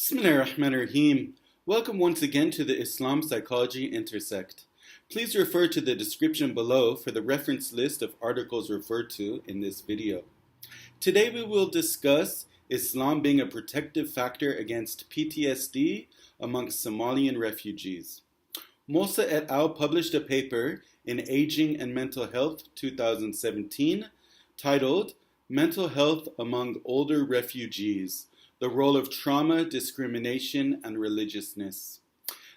Bismillahirrahmanirrahim. Welcome once again to the Islam Psychology Intersect. Please refer to the description below for the reference list of articles referred to in this video. Today we will discuss Islam being a protective factor against PTSD amongst Somalian refugees. Molsa et al. Published a paper in Aging and Mental Health 2017 titled Mental Health Among Older Refugees: The Role of Trauma, Discrimination, and Religiousness.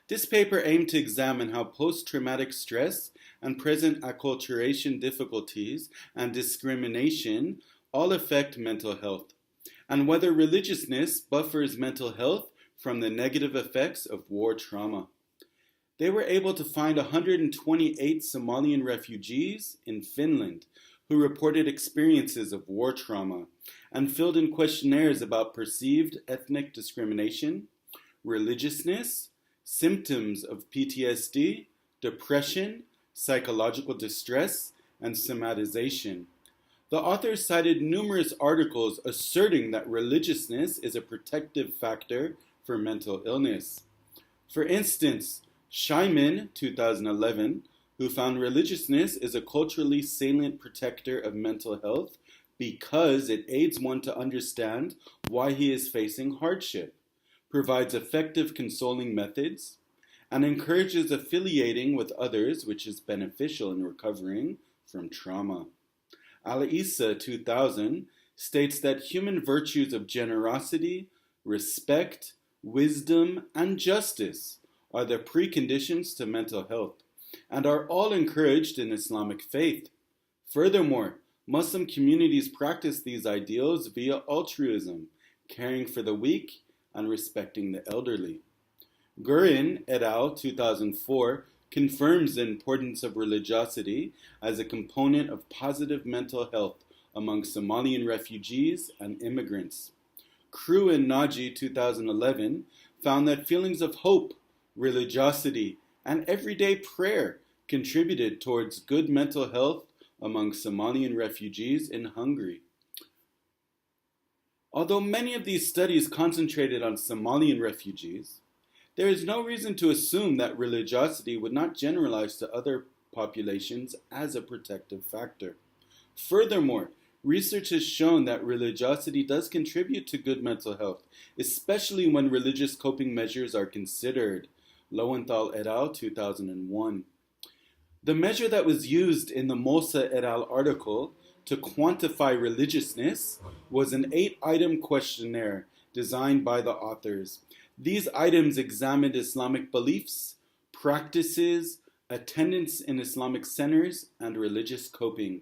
This paper aimed to examine how post-traumatic stress and present acculturation difficulties and discrimination all affect mental health, and whether religiousness buffers mental health from the negative effects of war trauma. They were able to find 128 Somalian refugees in Finland who reported experiences of war trauma and filled in questionnaires about perceived ethnic discrimination, religiousness, symptoms of PTSD, depression, psychological distress, and somatization. The authors cited numerous articles asserting that religiousness is a protective factor for mental illness. For instance, Scheiman, 2011, who found religiousness is a culturally salient protector of mental health because it aids one to understand why he is facing hardship, provides effective consoling methods, and encourages affiliating with others, which is beneficial in recovering from trauma. Al-Issa, 2000, states that human virtues of generosity, respect, wisdom, and justice are the preconditions to mental health and are all encouraged in Islamic faith. Furthermore, Muslim communities practice these ideals via altruism, caring for the weak and respecting the elderly. Guerin et al. 2004 confirms the importance of religiosity as a component of positive mental health among Somalian refugees and immigrants. Crew and Naji 2011 found that feelings of hope, religiosity, and everyday prayer contributed towards good mental health among Somalian refugees in Hungary. Although many of these studies concentrated on Somalian refugees, there is no reason to assume that religiosity would not generalize to other populations as a protective factor. Furthermore, research has shown that religiosity does contribute to good mental health, especially when religious coping measures are considered. Lowenthal et al. 2001. The measure that was used in the Molsa et al. Article to quantify religiousness was an 8-item questionnaire designed by the authors. These items examined Islamic beliefs, practices, attendance in Islamic centers, and religious coping.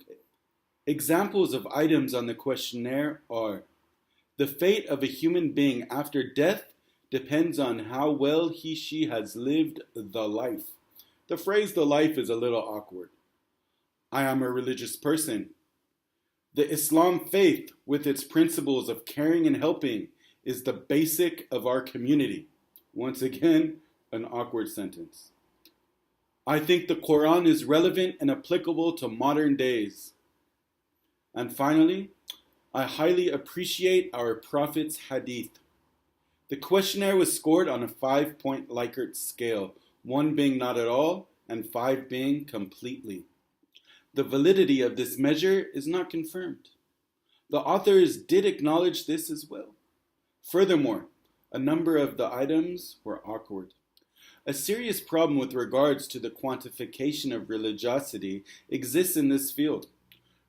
Examples of items on the questionnaire are: the fate of a human being after death depends on how well he/she has lived the life. The phrase "the life" is a little awkward. I am a religious person. The Islam faith, with its principles of caring and helping, is the basic of our community. Once again, an awkward sentence. I think the Quran is relevant and applicable to modern days. And finally, I highly appreciate our Prophet's hadith. The questionnaire was scored on a 5-point Likert scale, 1 being not at all and 5 being completely. The validity of this measure is not confirmed. The authors did acknowledge this as well. Furthermore, a number of the items were awkward. A serious problem with regards to the quantification of religiosity exists in this field.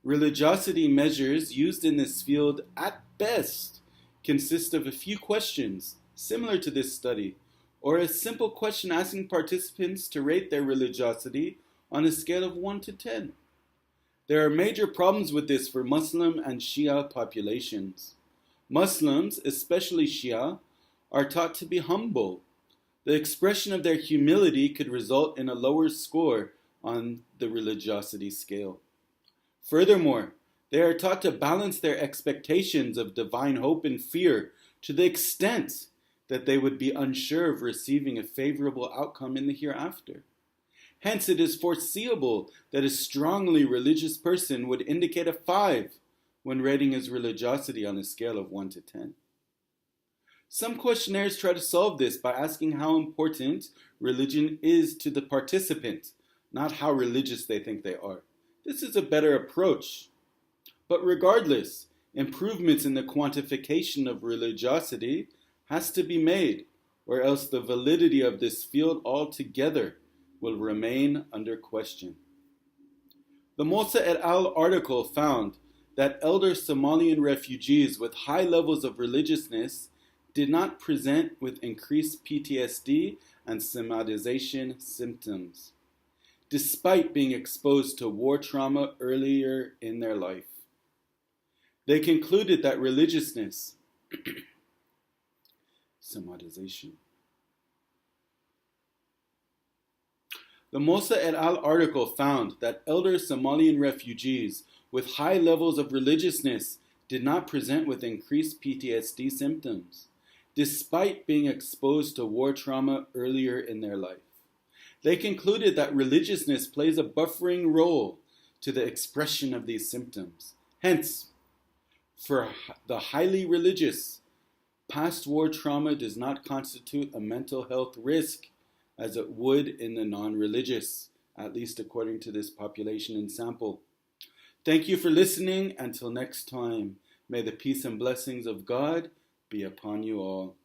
Religiosity measures used in this field, at best, consist of a few questions similar to this study, or a simple question asking participants to rate their religiosity on a scale of 1 to 10. There are major problems with this for Muslim and Shia populations. Muslims, especially Shia, are taught to be humble. The expression of their humility could result in a lower score on the religiosity scale. Furthermore, they are taught to balance their expectations of divine hope and fear to the extent that they would be unsure of receiving a favorable outcome in the hereafter. Hence, it is foreseeable that a strongly religious person would indicate a 5 when rating his religiosity on a scale of 1 to 10. Some questionnaires try to solve this by asking how important religion is to the participant, not how religious they think they are. This is a better approach. But regardless, improvements in the quantification of religiosity has to be made, or else the validity of this field altogether will remain under question. The Molsa et al. Article found that elder Somalian refugees with high levels of religiousness did not present with increased PTSD and somatization symptoms, despite being exposed to war trauma earlier in their life. They concluded that religiousness, somatization. The Molsa et al. Article found that elder Somalian refugees with high levels of religiousness did not present with increased PTSD symptoms, despite being exposed to war trauma earlier in their life. They concluded that religiousness plays a buffering role to the expression of these symptoms. Hence, for the highly religious, past war trauma does not constitute a mental health risk as it would in the non-religious, at least according to this population and sample. Thank you for listening. Until next time, may the peace and blessings of God be upon you all.